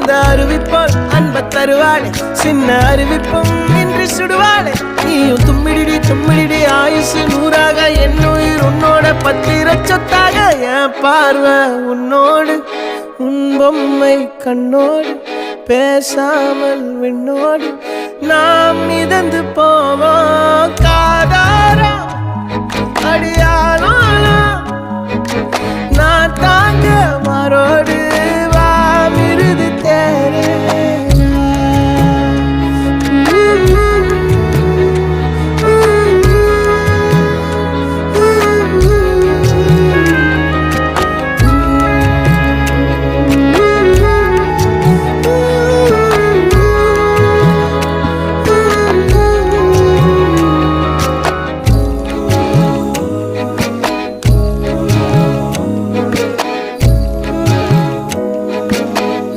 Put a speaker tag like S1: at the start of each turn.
S1: அந்த அறிவிப்போல் அன்ப தருவாளே சின்ன அறிவிப்பும் இன்று சுடுவாளே நீயும் தும்மிடி ஆயுசு 100ஆக என் உயிர் உன்னோட பத்திர சொத்தாக என் பார்வை உன்னோடு உன் பொம்மை கண்ணோடு பேசாமல் விண்ணோடு நாம் மிதந்து போவோம் காதாரா அடியானாலும் நான் தாங்க மாறோடு